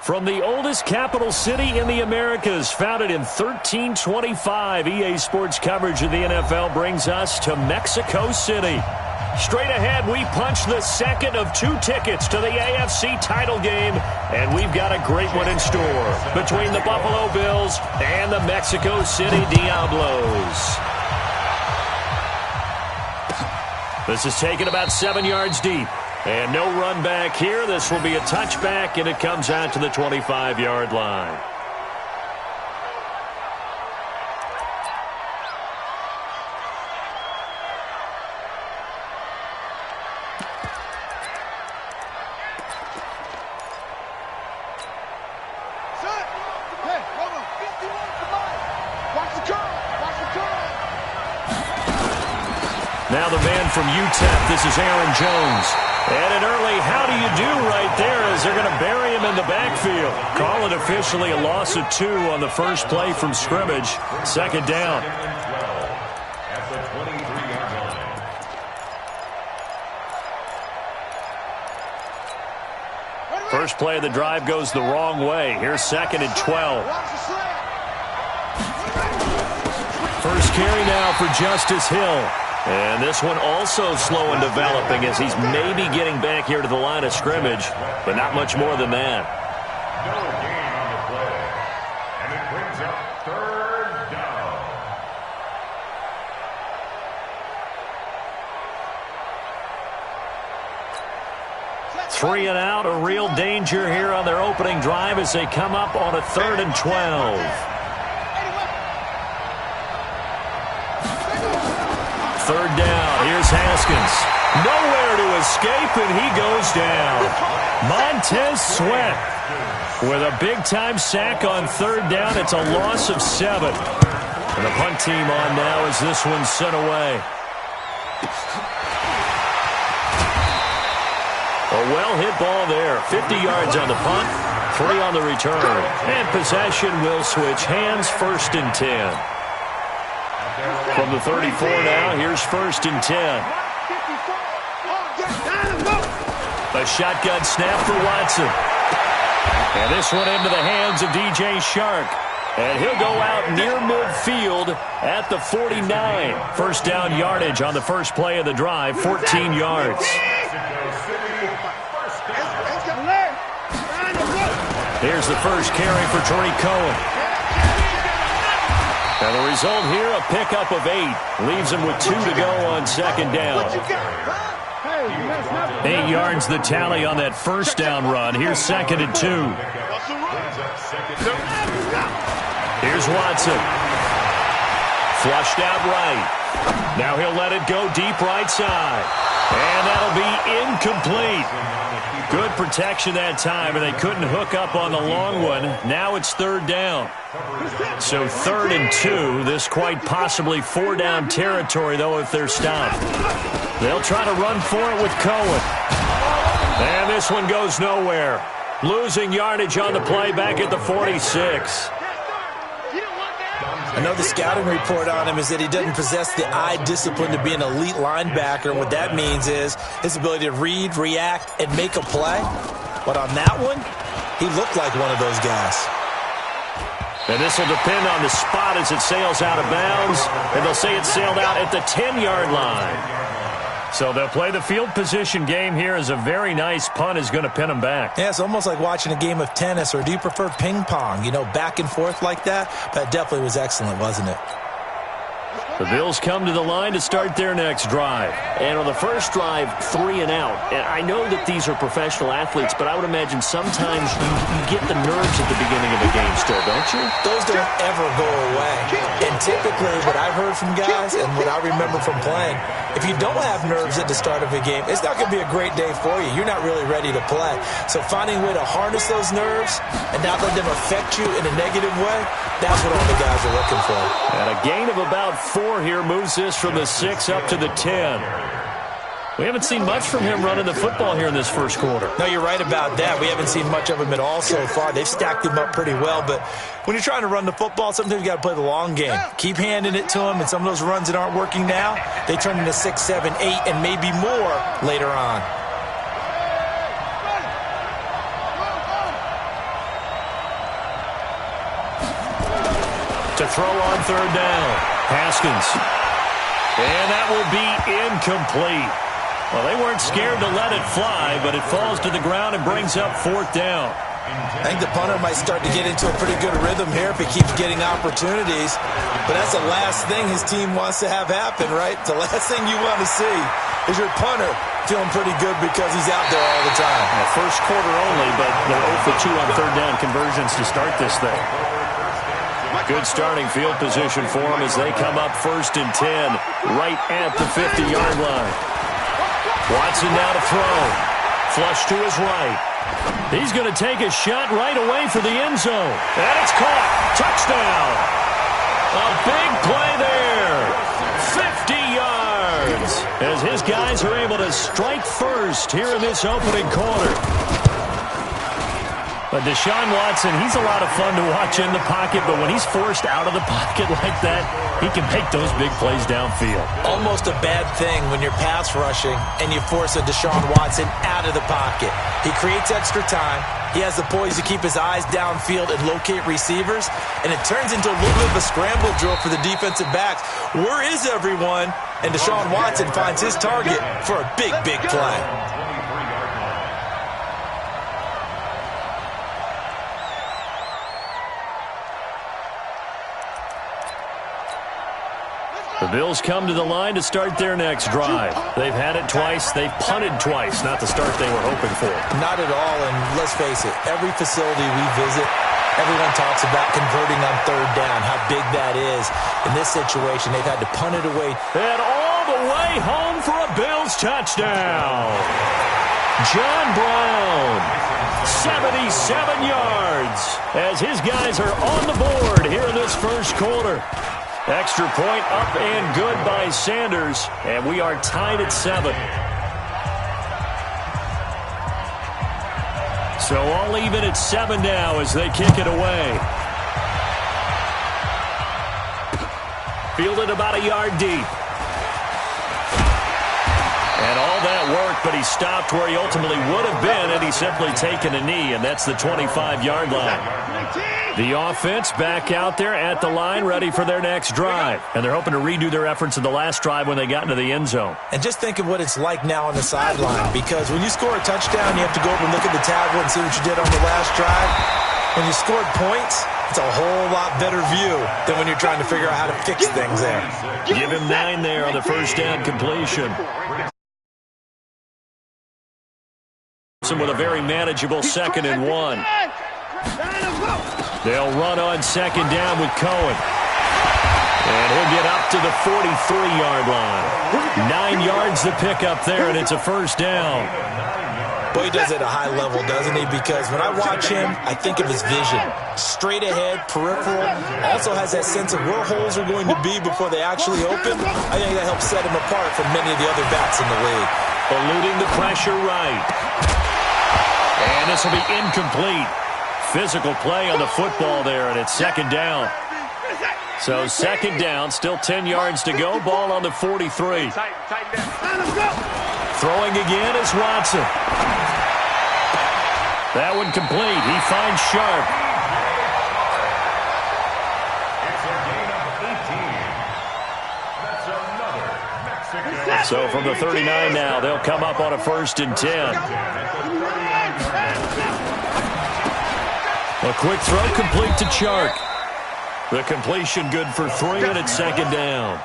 From the oldest capital city in the Americas, founded in 1325, EA Sports coverage of the NFL brings us to Mexico City. Straight ahead, we punch the second of 2 tickets to the AFC title game, and we've got a great one in store between the Buffalo Bills and the Mexico City Diablos. This is taken about 7 yards deep. And no run back here. This will be a touchback, and it comes out to the 25-yard line. Now the man from UTEP, this is Aaron Jones. And an early how do you do right there as they're going to bury him in the backfield. Call it officially a loss of 2 on the first play from scrimmage. Second down. First play of the drive goes the wrong way. Here's 2nd and 12. First carry now for Justice Hill. And this one also slow in developing as he's maybe getting back here to the line of scrimmage, but not much more than that. No gain on the play, and it brings up 3rd down. 3 and out, a real danger here on their opening drive as they come up on a 3rd and 12. 3rd down. Here's Haskins. Nowhere to escape, and he goes down. Montez Sweat with a big-time sack on 3rd down. It's a loss of 7. And the punt team on now as this one's sent away. A well-hit ball there. 50 yards on the punt, 3 on the return. And possession will switch hands, 1st and 10. From the 34 now, here's 1st and 10. A shotgun snap for Watson. And this one into the hands of DJ Shark. And he'll go out near midfield at the 49. 1st down yardage on the first play of the drive, 14 yards. Here's the first carry for Tariq Cohen. And the result here, a pickup of 8. Leaves him with 2 to go on 2nd down. 8 yards the tally on that 1st down run. Here's 2nd and 2. Here's Watson. Flushed out right. Now he'll let it go deep right side. And that'll be incomplete. Good protection that time, and they couldn't hook up on the long one. Now it's 3rd down. So 3rd and 2. This quite possibly 4-down territory, though, if they're stopped. They'll try to run for it with Cohen. And this one goes nowhere. Losing yardage on the play back at the 46. I know the scouting report on him is that he doesn't possess the eye discipline to be an elite linebacker. What that means is his ability to read, react, and make a play. But on that one, he looked like one of those guys. And this will depend on the spot as it sails out of bounds. And they'll say it sailed out at the 10-yard line. So they'll play the field position game here as a very nice punt is going to pin them back. Yeah, it's almost like watching a game of tennis, or do you prefer ping pong? You know, back and forth like that? That definitely was excellent, wasn't it? The Bills come to the line to start their next drive. And on the first drive, 3 and out. And I know that these are professional athletes, but I would imagine sometimes you get the nerves at the beginning of a game still, don't you? Those don't ever go away. And typically what I've heard from guys and what I remember from playing, if you don't have nerves at the start of a game, it's not going to be a great day for you. You're not really ready to play. So finding a way to harness those nerves and not let them affect you in a negative way, that's what all the guys are looking for. And a gain of about 4 here moves this from the 6 up to the 10. We haven't seen much from him running the football here in this first quarter. No, you're right about that. We haven't seen much of him at all so far. They've stacked him up pretty well, but when you're trying to run the football, sometimes you got to play the long game. Keep handing it to him, and some of those runs that aren't working now, they turn into 6, 7, 8, and maybe more later on. throw on third down. Haskins. And that will be incomplete. Well, they weren't scared to let it fly, but it falls to the ground and brings up fourth down. I think the punter might start to get into a pretty good rhythm here if he keeps getting opportunities. But that's the last thing his team wants to have happen, right? The last thing you want to see is your punter feeling pretty good because he's out there all the time. First quarter only, but they're 0 for 2 on third down conversions to start this thing. Good starting field position for them as they come up 1st and 10, right at the 50-yard line. Watson now to throw. Flush to his right. He's going to take a shot right away for the end zone. And it's caught. Touchdown. A big play there. 50 yards. As his guys are able to strike first here in this opening quarter. But Deshaun Watson, he's a lot of fun to watch in the pocket, but when he's forced out of the pocket like that, he can make those big plays downfield. Almost a bad thing when you're pass rushing and you force a Deshaun Watson out of the pocket. He creates extra time. He has the poise to keep his eyes downfield and locate receivers, and it turns into a little bit of a scramble drill for the defensive backs. Where is everyone? And Deshaun Watson finds his target for a big, big play. The Bills come to the line to start their next drive. They've had it twice. They've punted twice. Not the start they were hoping for. Not at all, and let's face it, every facility we visit, everyone talks about converting on third down, how big that is. In this situation, they've had to punt it away. And all the way home for a Bills touchdown. John Brown, 77 yards, as his guys are on the board here in this first quarter. Extra point up and good by Sanders, and we are tied at 7. So all even at 7 now as they kick it away. Fielded about a yard deep. And all that work, but he stopped where he ultimately would have been had he simply taken a knee, and that's the 25-yard line. The offense back out there at the line, ready for their next drive. And they're hoping to redo their efforts in the last drive when they got into the end zone. And just think of what it's like now on the sideline, because when you score a touchdown, you have to go over and look at the tablet and see what you did on the last drive. When you scored points, it's a whole lot better view than when you're trying to figure out how to fix things there. Give him 9 there on the first down completion. With a very manageable 2nd and 1. They'll run on 2nd down with Cohen. And he'll get up to the 43-yard line. 9 yards to pick up there, and it's a first down. Boy, he does it at a high level, doesn't he? Because when I watch him, I think of his vision. Straight ahead, peripheral. Also has that sense of where holes are going to be before they actually open. I think that helps set him apart from many of the other backs in the league. Eluding the pressure right. And this will be incomplete. Physical play on the football there, and it's 2nd down. So 2nd down, still 10 yards to go. Ball on the 43. Throwing again is Watson. That one complete. He finds Sharp. It's a gain of 18. That's another Mexican. So from the 39 now, they'll come up on a 1st and 10. A quick throw complete to Chark. The completion good for 3, and it's 2nd down.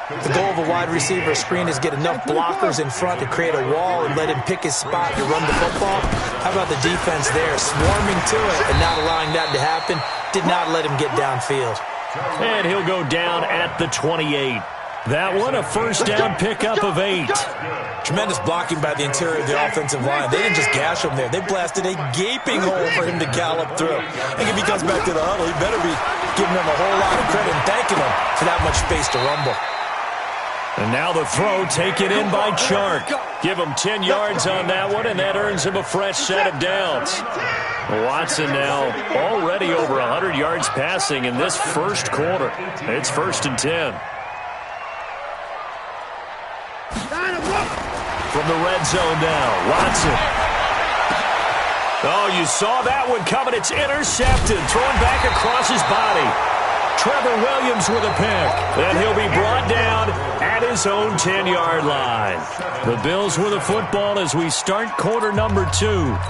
The goal of a wide receiver screen is get enough blockers in front to create a wall and let him pick his spot to run the football. How about the defense there, swarming to it and not allowing that to happen? Did not let him get downfield. And he'll go down at the 28. That one, a first down pickup of 8. Tremendous blocking by the interior of the offensive line. They didn't just gash him there. They blasted a gaping hole for him to gallop through. I think if he comes back to the huddle, he better be giving him a whole lot of credit and thanking him for that much space to rumble. And now the throw taken in by Chark. Give him 10 yards on that one, and that earns him a fresh set of downs. Watson now already over 100 yards passing in this first quarter. It's 1st and 10. From the red zone now, Watson. Oh, you saw that one coming. It's intercepted. Thrown back across his body. Trevor Williams with a pick. And he'll be brought down at his own 10-yard line. The Bills with the football as we start quarter number 2,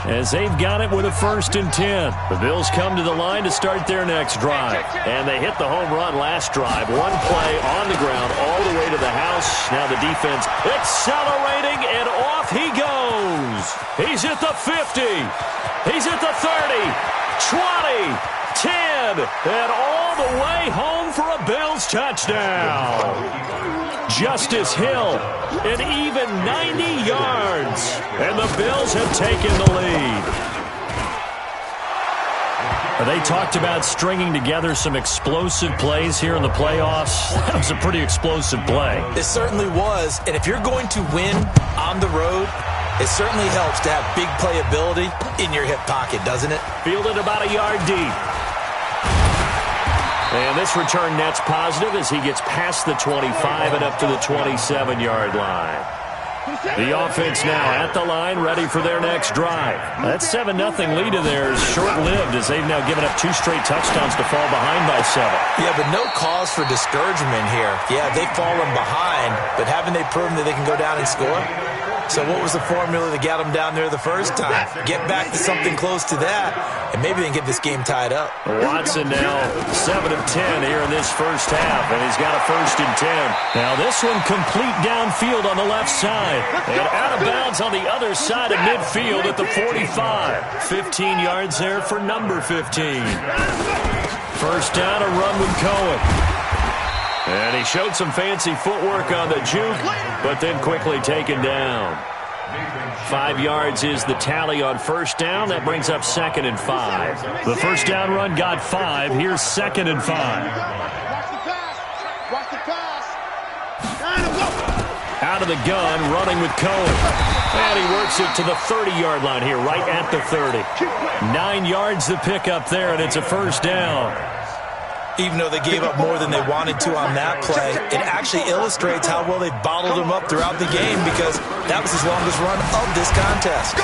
as they've got it with a 1st and 10. The Bills come to the line to start their next drive. And they hit the home run last drive. One play on the ground all the way to the house. Now the defense accelerating, and off he goes. He's at the 50. He's at the 30, 20, 10, and all the way home for a Bills touchdown. Justice Hill, an even 90 yards, and the Bills have taken the lead. They talked about stringing together some explosive plays here in the playoffs. That was a pretty explosive play. It certainly was, and if you're going to win on the road, it certainly helps to have big playability in your hip pocket, doesn't it? Fielded about a yard deep. And this return net's positive as he gets past the 25 and up to the 27-yard line. The offense now at the line, ready for their next drive. That 7-0 lead of theirs short-lived as they've now given up 2 straight touchdowns to fall behind by 7. Yeah, but no cause for discouragement here. Yeah, they've fallen behind, but haven't they proven that they can go down and score? So what was the formula that got them down there the first time? Get back to something close to that, and maybe they can get this game tied up. Watson now 7 of 10 here in this first half, and he's got a 1st and 10. Now this one complete downfield on the left side, and out of bounds on the other side of midfield at the 45. 15 yards there for number 15. First down, a run with Cohen. And he showed some fancy footwork on the juke, but then quickly taken down. 5 yards is the tally on first down. That brings up 2nd and 5. The first down run got 5. Here's 2nd and 5. Watch the pass. Out of the gun, running with Cohen. And he works it to the 30-yard line here, right at the 30. 9 yards the pickup there, and it's a first down. Even though they gave up more than they wanted to on that play, it actually illustrates how well they bottled them up throughout the game, because that was his longest run of this contest.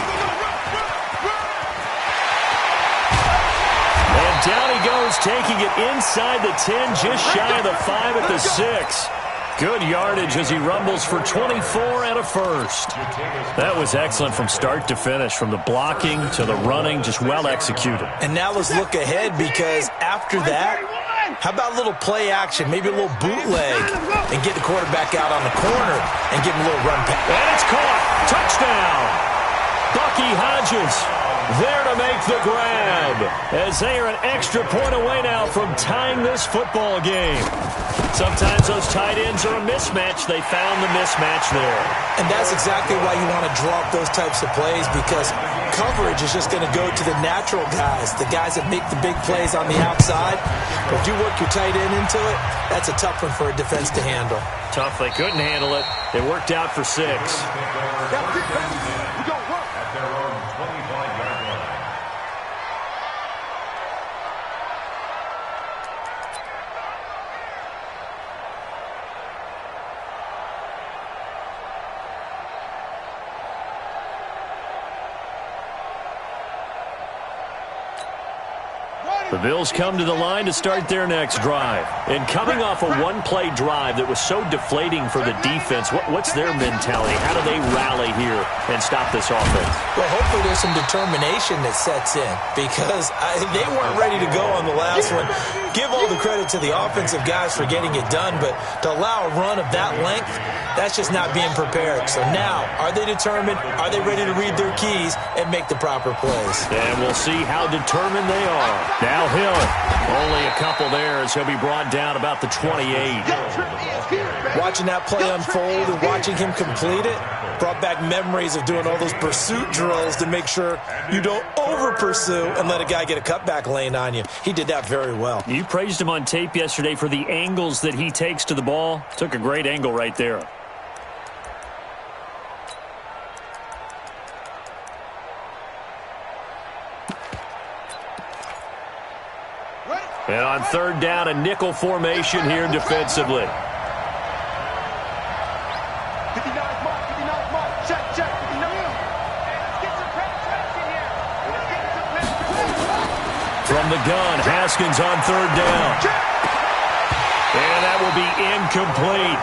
And down he goes, taking it inside the 10, just shy of the 5 at the 6. Good yardage as he rumbles for 24 and a first. That was excellent from start to finish, from the blocking to the running, just well executed. And now let's look ahead, because after that, how about a little play action, maybe a little bootleg, and get the quarterback out on the corner and give him a little run pass. And it's caught. Touchdown. Bucky Hodges there to make the grab, as they are an extra point away now from tying this football game. Sometimes those tight ends are a mismatch. They found the mismatch there. And that's exactly why you want to draw up those types of plays, because coverage is just going to go to the natural guys, the guys that make the big plays on the outside. But if you work your tight end into it, that's a tough one for a defense to handle. Tough. They couldn't handle it. It worked out for 6. The Bills come to the line to start their next drive. And coming off a one-play drive that was so deflating for the defense, what's their mentality? How do they rally here and stop this offense? Well, hopefully there's some determination that sets in, because they weren't ready to go on the last one. Give all the credit to the offensive guys for getting it done, but to allow a run of that length, that's just not being prepared. So now, are they determined? Are they ready to read their keys and make the proper plays? And we'll see how determined they are. Now Hill, only a couple there as he'll be brought down about the 28. Watching that play unfold and watching him complete it brought back memories of doing all those pursuit drills to make sure you don't over-pursue and let a guy get a cutback lane on you. He did that very well. You praised him on tape yesterday for the angles that he takes to the ball. Took a great angle right there. And on third down, a nickel formation here defensively. 59 mark, check, 59. Let's get some penetration here. From the gun, Haskins on third down. And that will be incomplete.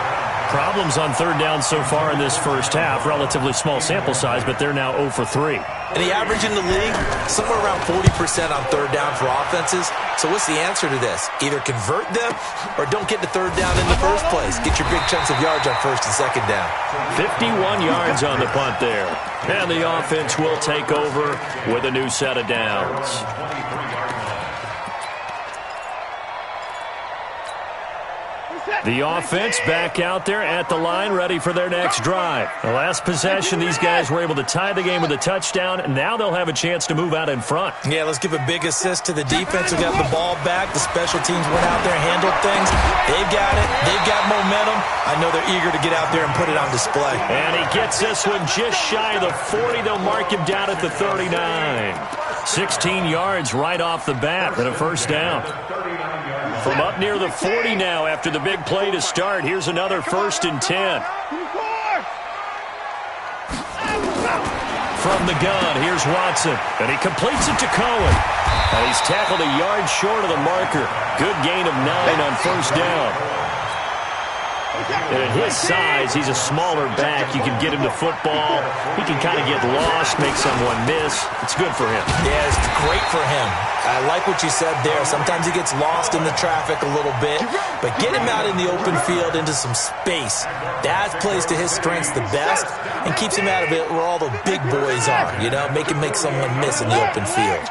Problems on third down so far in this first half. Relatively small sample size, but they're now 0 for 3. And the average in the league, somewhere around 40% on third down for offenses. So what's the answer to this? Either convert them or don't get to third down in the first place. Get your big chunks of yards on first and second down. 51 yards on the punt there. And the offense will take over with a new set of downs. The offense back out there at the line, ready for their next drive. The last possession, these guys were able to tie the game with a touchdown, and now they'll have a chance to move out in front. Yeah, let's give a big assist to the defense who got the ball back. The special teams went out there, handled things. They've got it. They've got momentum. I know they're eager to get out there and put it on display. And he gets this one just shy of the 40. They'll mark him down at the 39. 16 yards right off the bat and a first down. From up near the 40 now after the big play to start. Here's another 1st and 10. From the gun, here's Watson. And he completes it to Cohen. And he's tackled a yard short of the marker. Good gain of 9 on first down. And at his size, he's a smaller back. You can get him to football. He can kind of get lost, make someone miss. It's good for him. Yeah, it's great for him. I like what you said there. Sometimes he gets lost in the traffic a little bit, but get him out in the open field into some space. That plays to his strengths the best and keeps him out of it where all the big boys are, you know, make someone miss in the open field.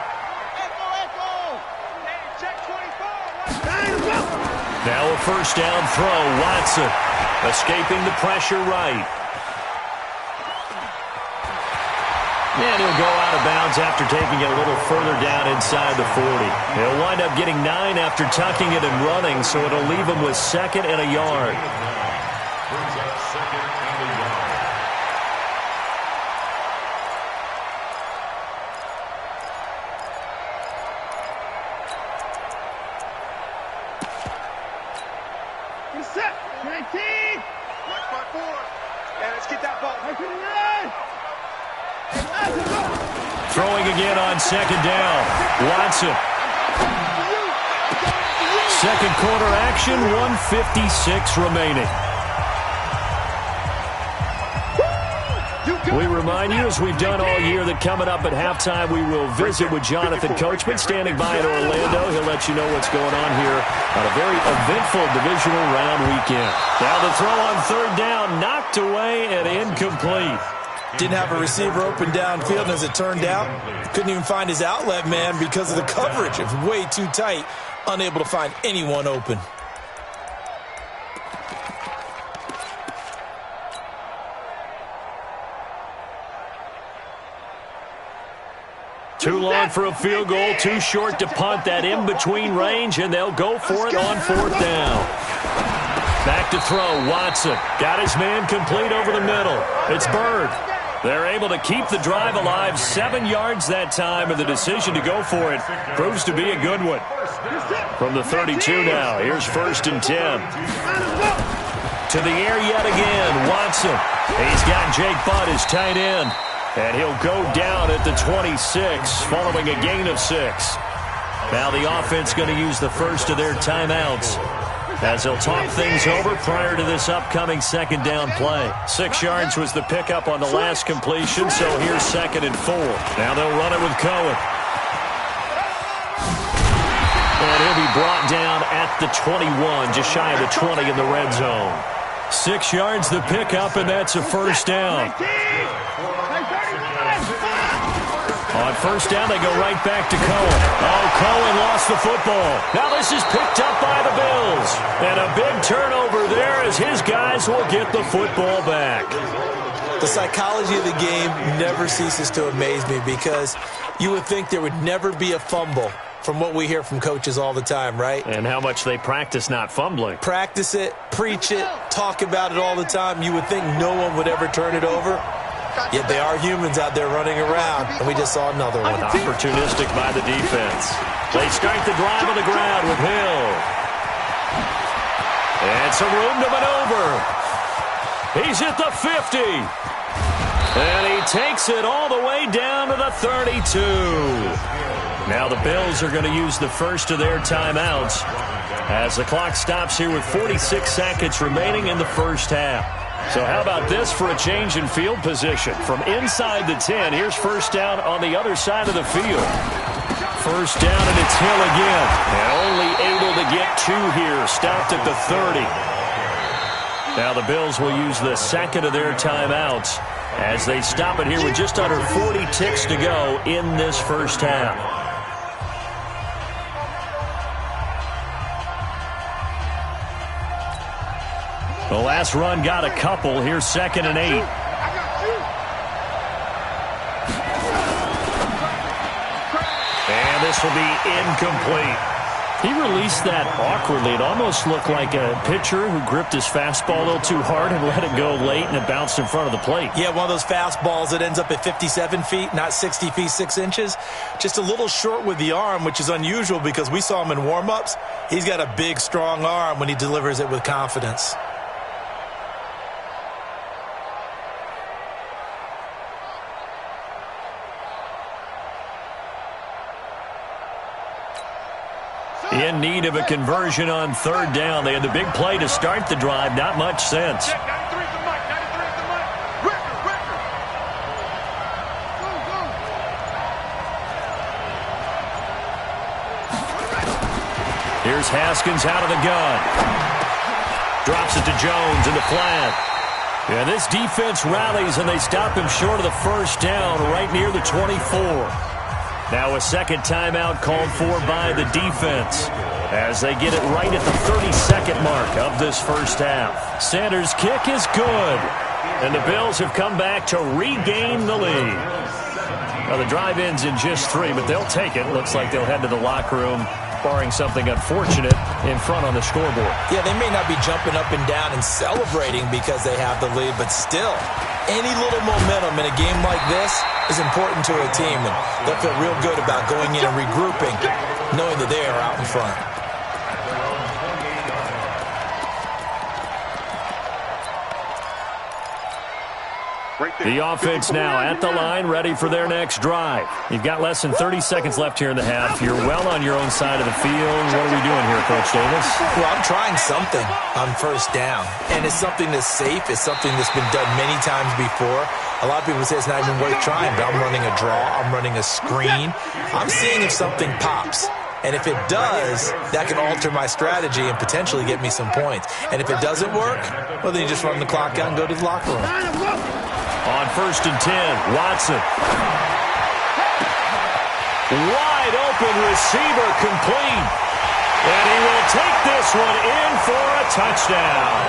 Now a first down throw. Watson escaping the pressure right. And he'll go out of bounds after taking it a little further down inside the 40. He'll wind up getting 9 after tucking it and running, so it'll leave him with 2nd and a yard. Brings up 2nd and a yard. Set. 19. Watch my 4. And let's get that ball. 29. Throwing again on 2nd down. Watson. Second quarter action, 1:56 remaining. We remind you, as we've done all year, that coming up at halftime, we will visit with Jonathan Coachman, standing by in Orlando. He'll let you know what's going on here on a very eventful divisional round weekend. Now the throw on 3rd down, knocked away and incomplete. Didn't have a receiver open downfield, and as it turned out, couldn't even find his outlet man because of the coverage. It was way too tight, unable to find anyone open. Too long for a field goal, too short to punt. That in-between range, and they'll go for it on 4th down. Back to throw, Watson. Got his man complete over the middle. It's Bird. They're able to keep the drive alive. 7 yards that time, and the decision to go for it proves to be a good one. From the 32 now, here's 1st and 10. To the air yet again, Watson. He's got Jake Butt, his tight end. And he'll go down at the 26, following a gain of 6. Now the offense going to use the first of their timeouts as they'll talk things over prior to this upcoming 2nd down play. 6 yards was the pickup on the last completion, so here's 2nd and 4. Now they'll run it with Cohen. And he'll be brought down at the 21, just shy of the 20 in the red zone. 6 yards the pickup, and that's a first down. On first down, they go right back to Cohen. Oh, Cohen lost the football. Now this is picked up by the Bills. And a big turnover there as his guys will get the football back. The psychology of the game never ceases to amaze me because you would think there would never be a fumble from what we hear from coaches all the time, right? And how much they practice not fumbling. Practice it, preach it, talk about it all the time. You would think no one would ever turn it over. Yet they are humans out there running around, and we just saw another one. Opportunistic by the defense. They start the drive on the ground with Hill. And some room to maneuver. He's at the 50. And he takes it all the way down to the 32. Now the Bills are going to use the first of their timeouts as the clock stops here with 46 seconds remaining in the first half. So how about this for a change in field position? From inside the 10, here's first down on the other side of the field. First down, and it's Hill again. And only able to get 2 here. Stopped at the 30. Now the Bills will use the second of their timeouts as they stop it here with just under 40 ticks to go in this first half. The last run got a couple. Here's 2nd and 8. And this will be incomplete. He released that awkwardly. It almost looked like a pitcher who gripped his fastball a little too hard and let it go late, and it bounced in front of the plate. Yeah, one of those fastballs that ends up at 57 feet, not 60 feet, 6 inches. Just a little short with the arm, which is unusual because we saw him in warm-ups. He's got a big, strong arm when he delivers it with confidence. In need of a conversion on 3rd down. They had the big play to start the drive. Not much sense. Here's Haskins out of the gun. Drops it to Jones in the flat. Yeah, this defense rallies, and they stop him short of the first down right near the 24. Now a second timeout called for by the defense as they get it right at the 32nd mark of this first half. Sanders' kick is good, and the Bills have come back to regain the lead. Now the drive ends in just 3, but they'll take it. Looks like they'll head to the locker room, barring something unfortunate in front on the scoreboard. Yeah, they may not be jumping up and down and celebrating because they have the lead, but still, any little momentum in a game like this is important to a team, and they'll feel real good about going in and regrouping, knowing that they are out in front. The offense now at the line, ready for their next drive. You've got less than 30 seconds left here in the half. You're well on your own side of the field. What are we doing here, Coach Davis? Well, I'm trying something on first down, and it's something that's safe. It's something that's been done many times before. A lot of people say it's not even worth trying, but I'm running a draw. I'm running a screen. I'm seeing if something pops. And if it does, that can alter my strategy and potentially get me some points. And if it doesn't work, well, then you just run the clock out and go to the locker room. On 1st and 10, Watson. Wide open receiver complete. And he will take this one in for a touchdown.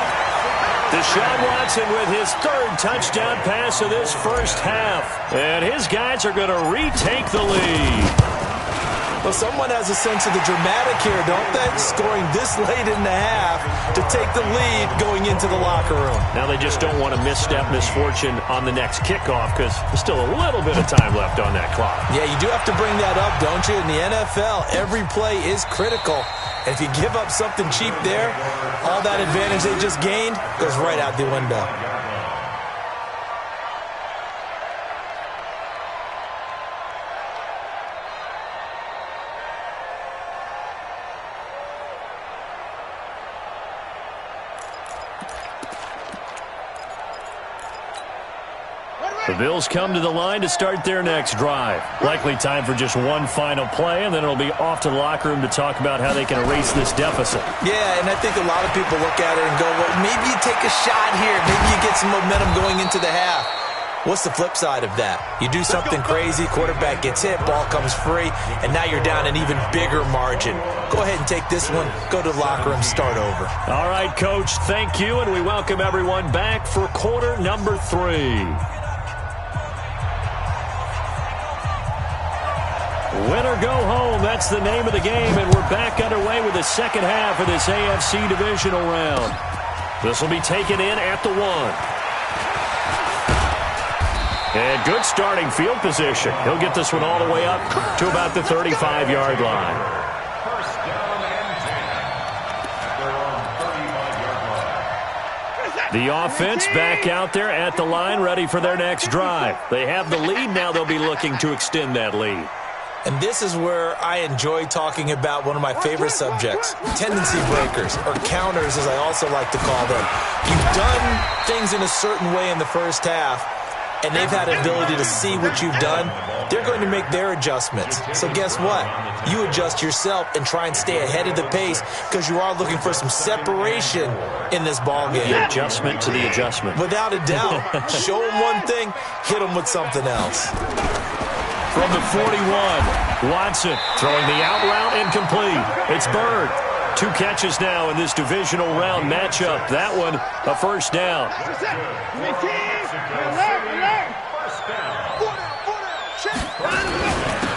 Deshaun Watson with his 3rd touchdown pass of this first half. And his guys are going to retake the lead. Well, someone has a sense of the dramatic here, don't they? Scoring this late in the half to take the lead going into the locker room. Now they just don't want to misstep misfortune on the next kickoff because there's still a little bit of time left on that clock. Yeah, you do have to bring that up, don't you? In the NFL, every play is critical. And if you give up something cheap there, all that advantage they just gained goes right out the window. The Bills come to the line to start their next drive. Likely time for just one final play, and then it'll be off to the locker room to talk about how they can erase this deficit. Yeah, and I think a lot of people look at it and go, well, maybe you take a shot here. Maybe you get some momentum going into the half. What's the flip side of that? You do something crazy, quarterback gets hit, ball comes free, and now you're down an even bigger margin. Go ahead and take this one, go to the locker room, start over. All right, Coach, thank you, and we welcome everyone back for quarter number 3. Win or go home, that's the name of the game, and we're back underway with the second half of this AFC divisional round. This will be taken in at the 1. And good starting field position. He'll get this one all the way up to about the 35-yard line. First down and 10. They're on 35-yard line. The offense back out there at the line, ready for their next drive. They have the lead. Now they'll be looking to extend that lead. And this is where I enjoy talking about one of my favorite subjects, tendency breakers, or counters as I also like to call them. You've done things in a certain way in the first half, and they've had an ability to see what you've done. They're going to make their adjustments. So guess what? You adjust yourself and try and stay ahead of the pace because you are looking for some separation in this ball game. The adjustment to the adjustment. Without a doubt. Show them one thing, hit them with something else. From the 41, Watson throwing the out route incomplete. It's Bird. 2 catches now in this divisional round matchup. That one, a first down.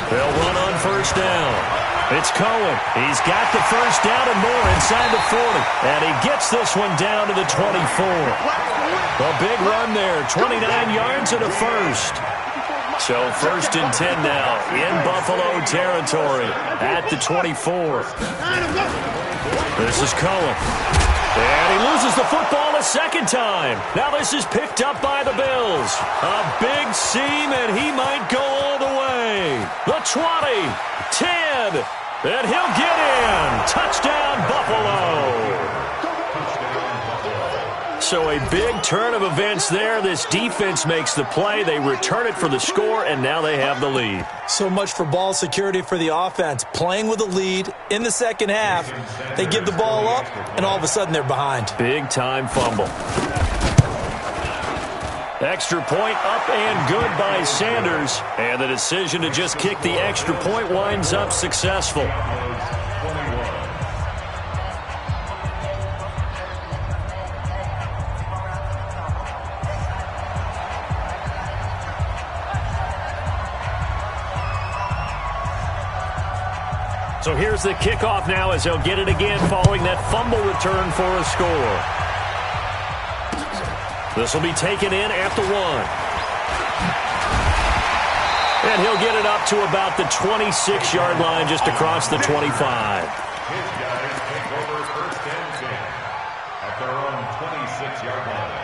They'll run on first down. It's Cohen. He's got the first down and more inside the 40. And he gets this one down to the 24. A big run there, 29 yards and a first. So 1st and 10 now in Buffalo territory at the 24. This is Cohen. And he loses the football a second time. Now this is picked up by the Bills. A big seam, and he might go all the way. The 20, 10, and he'll get in. Touchdown, Buffalo. So a big turn of events there. This defense makes the play. They return it for the score, and now they have the lead. So much for ball security for the offense. Playing with a lead in the second half. They give the ball up, and all of a sudden they're behind. Big-time fumble. Extra point up and good by Sanders. And the decision to just kick the extra point winds up successful. So here's the kickoff now as they'll get it again following that fumble return for a score. This will be taken in at the 1. And he'll get it up to about the 26-yard line just across the 25. His guys take over 1st and 10 at their own 26-yard line.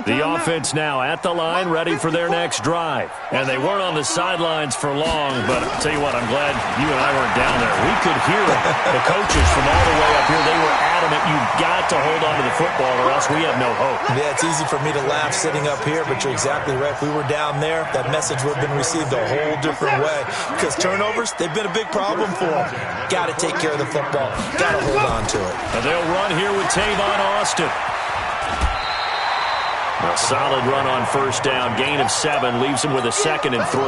The offense now at the line, ready for their next drive. And they weren't on the sidelines for long, but I'll tell you what, I'm glad you and I weren't down there. We could hear it. The coaches from all the way up here, they were adamant, you've got to hold on to the football or else we have no hope. Yeah, it's easy for me to laugh sitting up here, but you're exactly right. If we were down there, that message would have been received a whole different way. Because turnovers, they've been a big problem for them. Got to take care of the football. Got to hold on to it. And they'll run here with Tavon Austin. A solid run on first down. Gain of 7 leaves him with a 2nd and 3.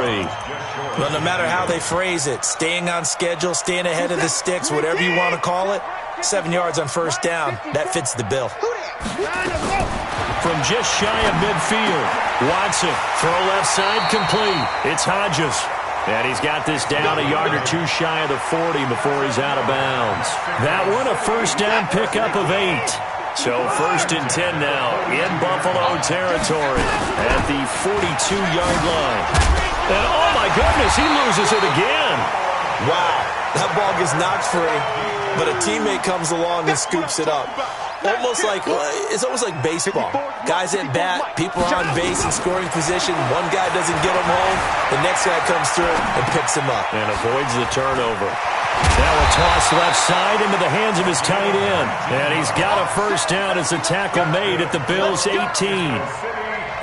Well, no matter how they phrase it, staying on schedule, staying ahead of the sticks, whatever you want to call it, 7 yards on first down, that fits the bill. From just shy of midfield, Watson, throw left side complete. It's Hodges. And he's got this down a yard or 2 shy of the 40 before he's out of bounds. That one a first down pickup of 8. So 1st and 10 now in Buffalo territory at the 42-yard line. And oh my goodness, he loses it again. Wow, that ball gets knocked free, but a teammate comes along and scoops it up. It's almost like baseball. Guys at bat, people are on base in scoring position. One guy doesn't get him home. The next guy comes through and picks him up. And avoids the turnover. Now a toss left side into the hands of his tight end. And he's got a first down as a tackle made at the Bills' 18.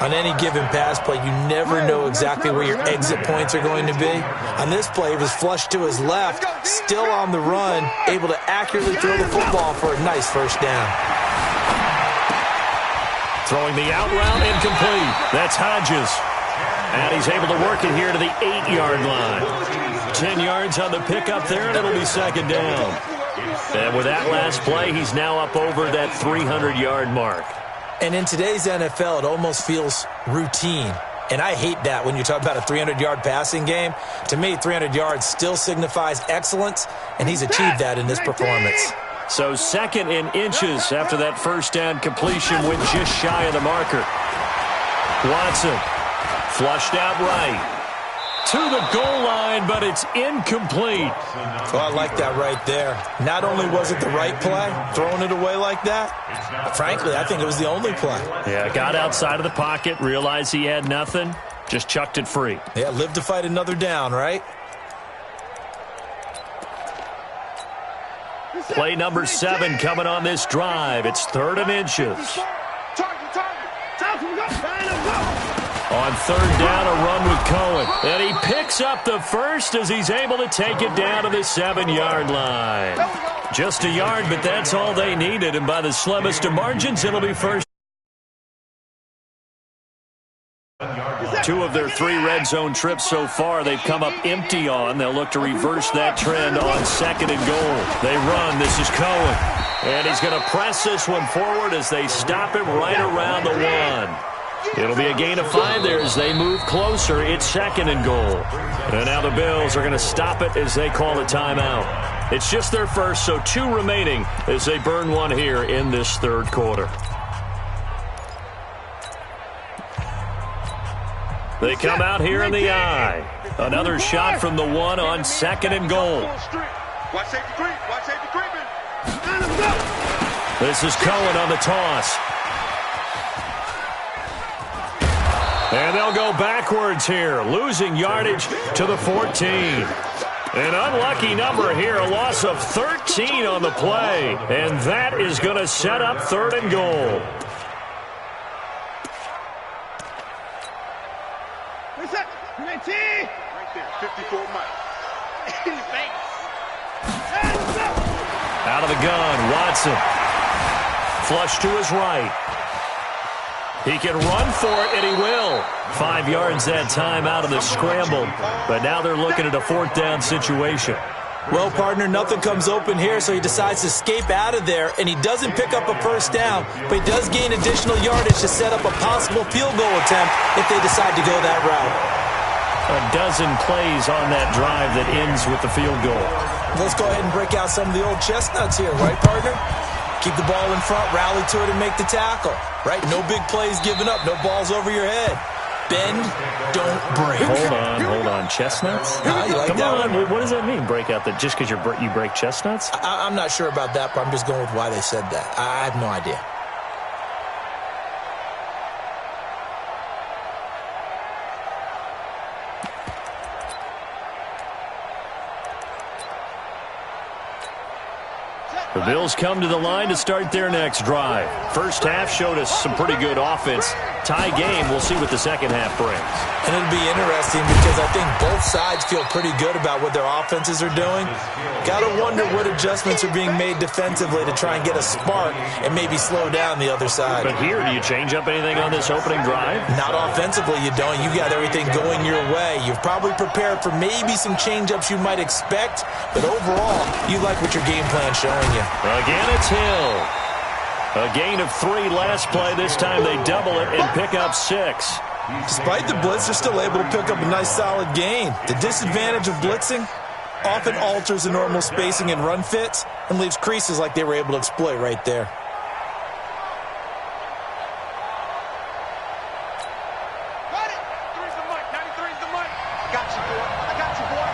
On any given pass play, you never know exactly where your exit points are going to be. On this play, it was flushed to his left, still on the run, able to accurately throw the football for a nice first down. Throwing the out route incomplete. That's Hodges. And he's able to work it here to the 8-yard line. 10 yards on the pickup there, and it'll be 2nd down. And with that last play, he's now up over that 300-yard mark. And in today's NFL, it almost feels routine. And I hate that when you talk about a 300-yard passing game. To me, 300 yards still signifies excellence, and he's achieved that in this performance. So 2nd in inches after that first down completion went just shy of the marker. Watson flushed out right. to the goal line, but it's incomplete. So I like that right there. Not only was it the right play, throwing it away like that, frankly, I think it was the only play. Yeah, got outside of the pocket, realized he had nothing, just chucked it free. Yeah, live to fight another down, right? Play number 7 coming on this drive. It's 3rd and inches. On 3rd down, a run with Cohen. And he picks up the first as he's able to take it down to the 7-yard line. Just a yard, but that's all they needed. And by the slimmest of margins, it'll be first. 2 of their 3 red zone trips so far they've come up empty on. They'll look to reverse that trend on 2nd and goal. They run. This is Cohen. And he's going to press this one forward as they stop him right around the 1. It'll be a gain of 5 there as they move closer. It's 2nd and goal. And now the Bills are going to stop it as they call a timeout. It's just their first, so 2 remaining as they burn one here in this 3rd quarter. They come out here in the eye. Another shot from the 1 on 2nd and goal. Watch safety creep. Watch safety creeping. This is Cohen on the toss. And they'll go backwards here, losing yardage to the 14. An unlucky number here, a loss of 13 on the play. And that is going to set up 3rd and goal. Right there, 54 miles. In the face. Out of the gun, Watson. Flush to his right. He can run for it, and he will. 5 yards that time out of the scramble. But now they're looking at a 4th down situation. Well, partner, nothing comes open here, so he decides to escape out of there, and he doesn't pick up a 1st down, but he does gain additional yardage to set up a possible field goal attempt if they decide to go that route. A dozen plays on that drive that ends with the field goal. Let's go ahead and break out some of the old chestnuts here, right, partner? Keep the ball in front, rally to it, and make the tackle, right? No big plays given up, no balls over your head. Bend, don't break. Hold on. Chestnuts? You like Come that on, one? what does that mean, break out? That just because you break chestnuts? I'm not sure about that, but I'm just going with why they said that. I have no idea. The Bills come to the line to start their next drive. First half showed us some pretty good offense. Tie game, we'll see what the second half brings. And it'll be interesting because I think both sides feel pretty good about what their offenses are doing. Got to wonder what adjustments are being made defensively to try and get a spark and maybe slow down the other side. But here, do you change up anything on this opening drive? Not offensively, you don't. You got everything going your way. You've probably prepared for maybe some change-ups you might expect, but overall, you like what your game plan's showing you. Again, it's Hill. A gain of 3 last play. This time they double it and pick up 6. Despite the blitz, they're still able to pick up a nice solid gain. The disadvantage of blitzing often alters the normal spacing and run fits and leaves creases like they were able to exploit right there. Got it. 3's the mic. 93's the mic. I got you, boy. I got you, boy.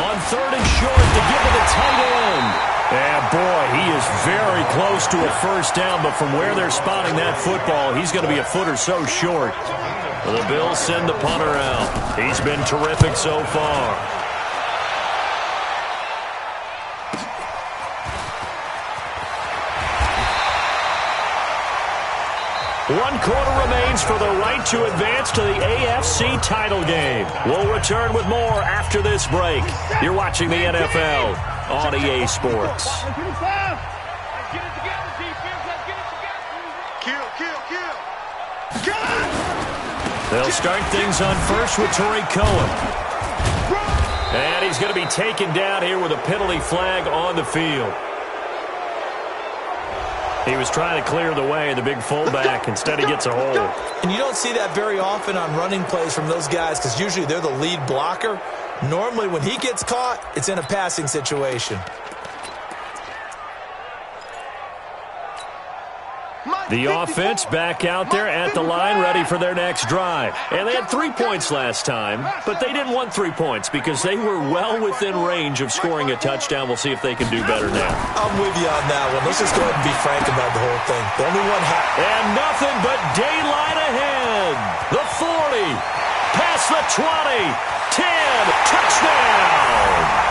On 3rd and short to give it a tight end. And boy, he is very close to a 1st down, but from where they're spotting that football, he's going to be a foot or so short. The Bills send the punter out. He's been terrific so far. One quarter remains for the right to advance to the AFC title game. We'll return with more after this break. You're watching the NFL on EA Sports. Let's get it together, defense. Let's get it together. Kill. They'll start things on first with Tariq Cohen. And he's going to be taken down here with a penalty flag on the field. He was trying to clear the way, the big fullback. Instead, he gets a hold. And you don't see that very often on running plays from those guys because usually they're the lead blocker. Normally, when he gets caught, it's in a passing situation. The offense back out there at the line, ready for their next drive. And they had 3 points last time, but they didn't want 3 points because they were well within range of scoring a touchdown. We'll see if they can do better now. I'm with you on that one. Let's just go ahead and be frank about the whole thing. The only one and nothing but daylight ahead. The 40, past the 20, 10, touchdown.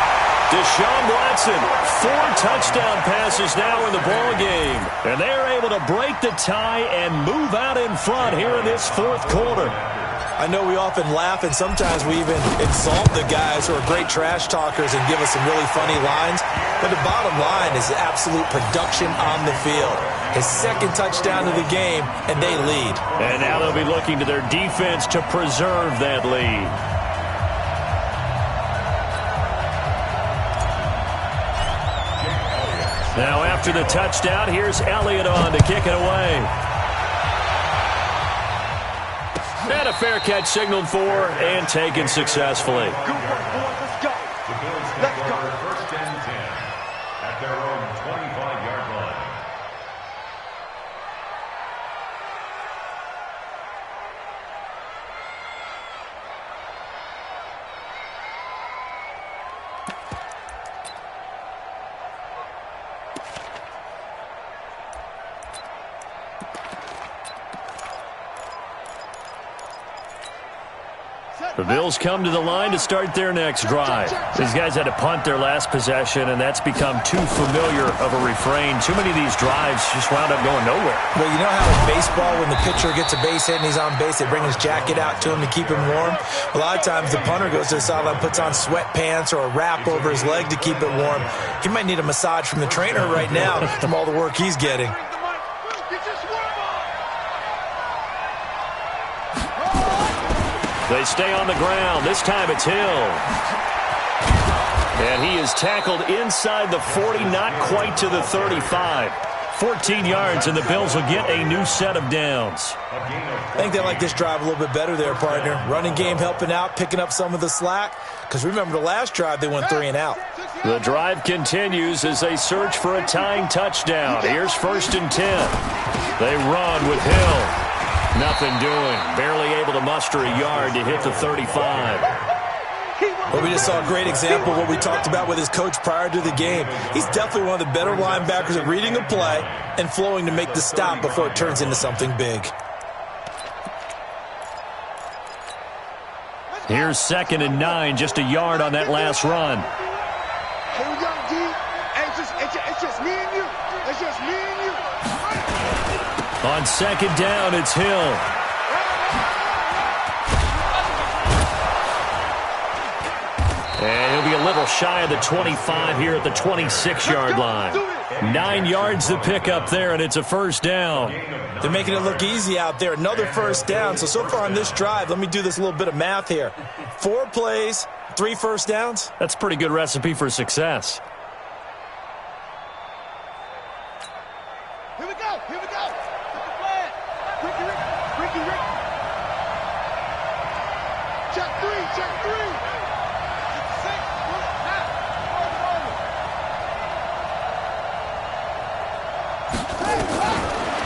Deshaun Watson, 4 touchdown passes now in the ball game. And they're able to break the tie and move out in front here in this fourth quarter. I know we often laugh and sometimes we even insult the guys who are great trash talkers and give us some really funny lines. But the bottom line is absolute production on the field. His second touchdown of the game, and they lead. And now they'll be looking to their defense to preserve that lead. Now after the touchdown, here's Elliott on to kick it away. And a fair catch signaled for and taken successfully. Good work, boys. Let's go. Let's go. First and 10 at their own 25-yard line. The Bills come to the line to start their next drive. These guys had to punt their last possession, and that's become too familiar of a refrain. Too many of these drives just wound up going nowhere. Well, you know how in baseball, when the pitcher gets a base hit and he's on base, they bring his jacket out to him to keep him warm? A lot of times the punter goes to the sideline, puts on sweatpants or a wrap over his leg to keep it warm. He might need a massage from the trainer right now from all the work he's getting. They stay on the ground. This time it's Hill. And he is tackled inside the 40, not quite to the 35. 14 yards, and the Bills will get a new set of downs. I think they like this drive a little bit better there, partner. Running game helping out, picking up some of the slack. Because remember the last drive, they went 3 and out. The drive continues as they search for a tying touchdown. Here's 1st and 10. They run with Hill. Nothing doing. Barely able to muster a yard to hit the 35. Well, we just saw a great example of what we talked about with his coach prior to the game. He's definitely one of the better linebackers at reading a play and flowing to make the stop before it turns into something big. Here's 2nd and 9, just a yard on that last run. Hold on, D. It's just me and you. It's just me and you. On 2nd down, it's Hill. And he'll be a little shy of the 25 here at the 26-yard line. 9 yards to pick up there, and it's a 1st down. They're making it look easy out there. Another 1st down. So far on this drive, let me do this little bit of math here. 4 plays, 3 1st downs. That's a pretty good recipe for success. Here we go. Here we go. Ricky. Check 3.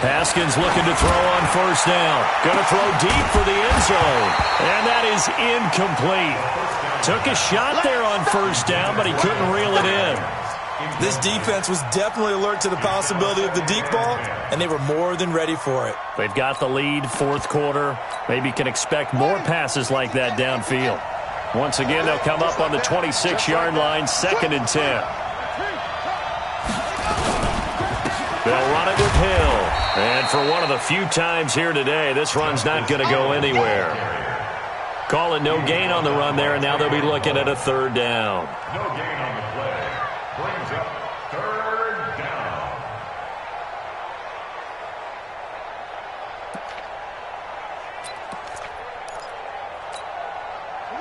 Haskins looking to throw on 1st down. Going to throw deep for the end zone. And that is incomplete. Took a shot there on 1st down, but he couldn't reel it in. This defense was definitely alert to the possibility of the deep ball, and they were more than ready for it. They've got the lead, 4th quarter. Maybe can expect more passes like that downfield. Once again, they'll come up on the 26-yard line, 2nd and 10. They'll run it with Hill. And for one of the few times here today, this run's not going to go anywhere. Call it no gain on the run there, and now they'll be looking at a 3rd down. No gain on the play. Brings up 3rd down.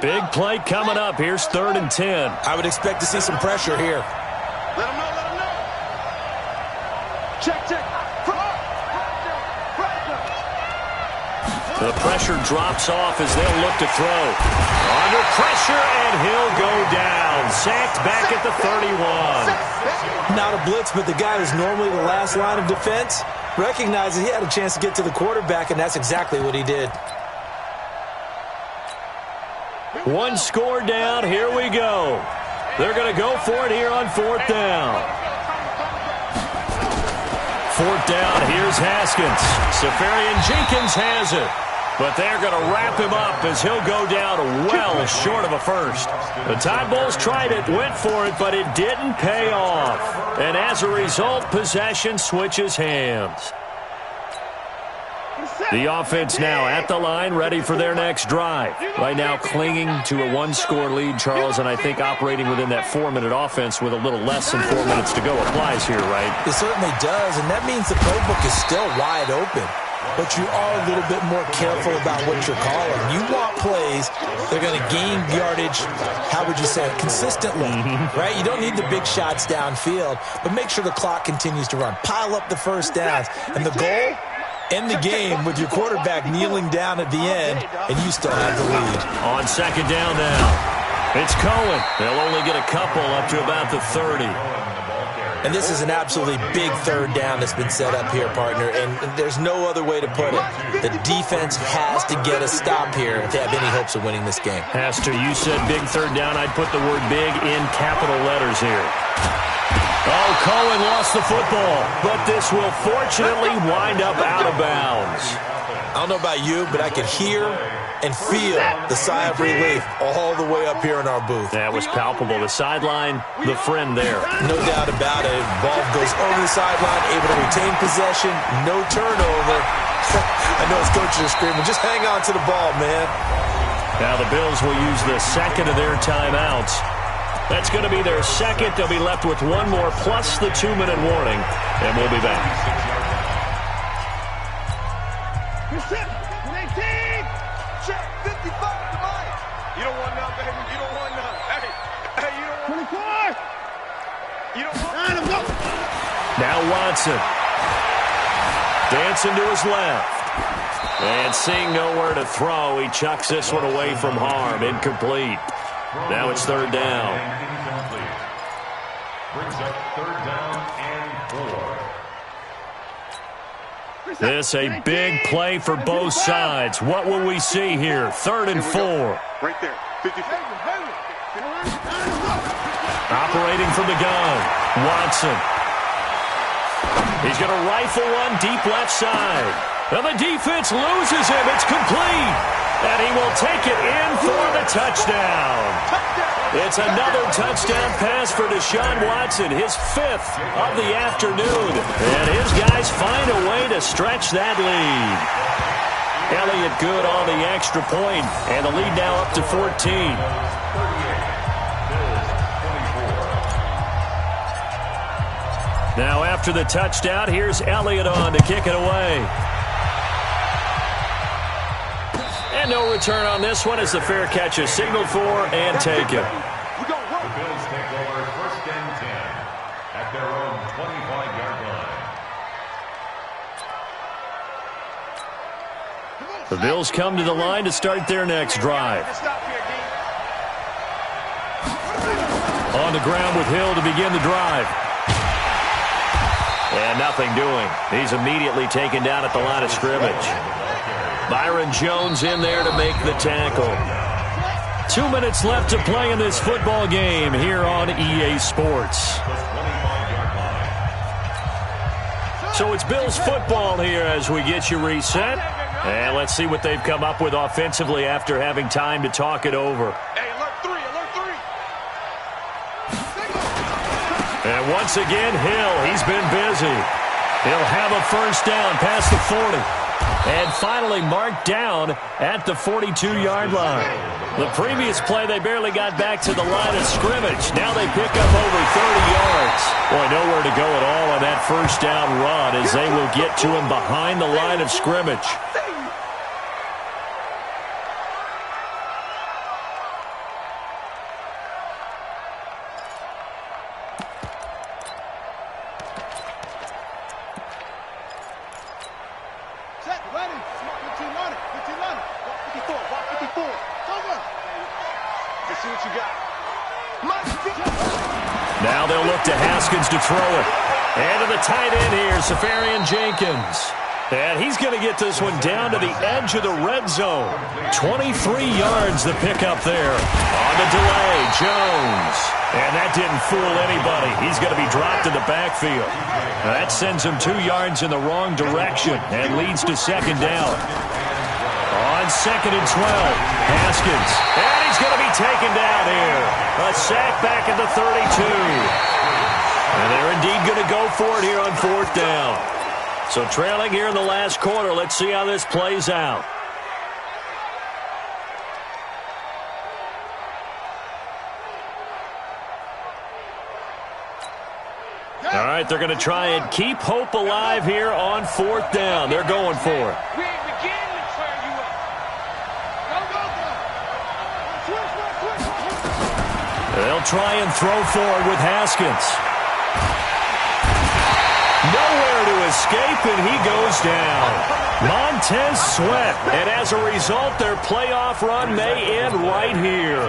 Big play coming up. Here's 3rd and 10. I would expect to see some pressure here. Let him know. Check. The pressure drops off as they'll look to throw. Under pressure, and he'll go down. Sacked back at the 31. Not a blitz, but the guy who's normally the last line of defense, recognizes he had a chance to get to the quarterback, and that's exactly what he did. One score down. Here we go. They're going to go for it here on fourth down. Fourth down. Here's Haskins. Safarian Jenkins has it. But they're going to wrap him up as he'll go down well short of a first. The Tide Bulls tried it, went for it, but it didn't pay off. And as a result, possession switches hands. The offense now at the line, ready for their next drive. Right now clinging to a one-score lead, Charles, and I think operating within that 4-minute offense with a little less than 4 minutes to go applies here, right? It certainly does, and that means the playbook is still wide open. But you are a little bit more careful about what you're calling. You want plays that are going to gain yardage, how would you say it, consistently, right? You don't need the big shots downfield, but make sure the clock continues to run. Pile up the first downs. And the goal, end the game with your quarterback kneeling down at the end, and you still have the lead. On second down now, it's Cohen. They'll only get a couple up to about the 30. And this is an absolutely big third down that's been set up here, partner, and there's no other way to put it. The defense has to get a stop here if they have any hopes of winning this game. Has to. You said big third down. I'd put the word big in capital letters here. Oh, Cohen lost the football, but this will fortunately wind up out of bounds. I don't know about you, but I could hear and feel the sigh of relief all the way up here in our booth. That was palpable. The sideline, the friend there. No doubt about it. Ball goes over the sideline, able to retain possession, no turnover. I know his coaches are screaming, just hang on to the ball, man. Now the Bills will use the second of their timeouts. That's going to be their second. They'll be left with one more plus the 2-minute warning, and we'll be back. You're set. 19. Check. 55 to mine. You don't want none, baby. You don't want none. Hey, you don't want 24. You don't want none. Now Watson. Dancing to his left. And seeing nowhere to throw, he chucks this one away from harm. Incomplete. Now it's third down. Brings up third down and 4. This a big play for both sides. What will we see here? 3rd and 4. Right there. 54. Operating from the gun. Watson. He's going to rifle one deep left side. And the defense loses him. It's complete. And he will take it in for the touchdown. It's another touchdown pass for Deshaun Watson, his 5th of the afternoon. And his guys find a way to stretch that lead. Elliott good on the extra point, and the lead now up to 14. Now after the touchdown, here's Elliott on to kick it away. And no return on this one as the fair catch is signaled for and taken. The Bills take over 1st and 10 at their own 25-yard line. The Bills come to the line to start their next drive. On the ground with Hill to begin the drive. And nothing doing. He's immediately taken down at the line of scrimmage. Byron Jones in there to make the tackle. 2 minutes left to play in this football game here on EA Sports. So it's Bills football here as we get you reset. And let's see what they've come up with offensively after having time to talk it over. Hey, alert 3, alert 3. And once again, Hill, he's been busy. He'll have a first down past the 40. And finally marked down at the 42-yard line. The previous play, they barely got back to the line of scrimmage. Now they pick up over 30 yards. Boy, nowhere to go at all on that first down run as they will get to him behind the line of scrimmage. Now they'll look to Haskins to throw it. And to the tight end here, Safarian Jenkins. And he's going to get this one down to the edge of the red zone. 23 yards the pickup there. On the delay, Jones. And that didn't fool anybody. He's going to be dropped in the backfield. That sends him 2 yards in the wrong direction and leads to second down. On second and 12, Haskins. And he's going to be taken down here. A sack back at the 32. And they're indeed going to go for it here on fourth down. So trailing here in the last quarter. Let's see how this plays out. All right, they're going to try and keep hope alive here on fourth down. They're going for it. They'll try and throw forward with Haskins. Nowhere to escape, and he goes down. Montez Sweat. And as a result, their playoff run may end right here.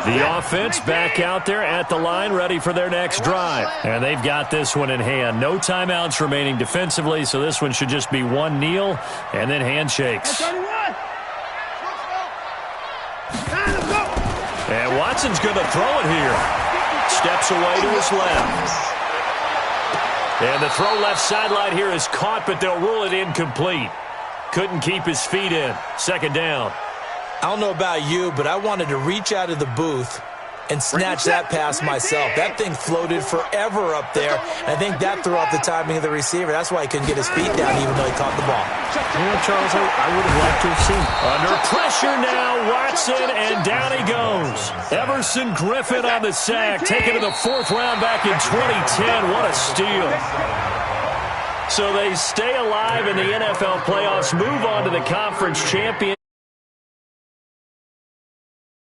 The offense back out there at the line, ready for their next drive. And they've got this one in hand. No timeouts remaining defensively, so this one should just be one kneel and then handshakes. And Watson's going to throw it here. Steps away to his left. And the throw left sideline here is caught, but they'll rule it incomplete. Couldn't keep his feet in. Second down. I don't know about you, but I wanted to reach out of the booth and snatch that pass myself. That thing floated forever up there. I think that threw off the timing of the receiver. That's why he couldn't get his feet down even though he caught the ball. You know, Charles, I would have liked to have seen. Under pressure now, Watson, and down he goes. Everson Griffin on the sack, taken to the fourth round back in 2010. What a steal. So they stay alive in the NFL playoffs, move on to the conference champion.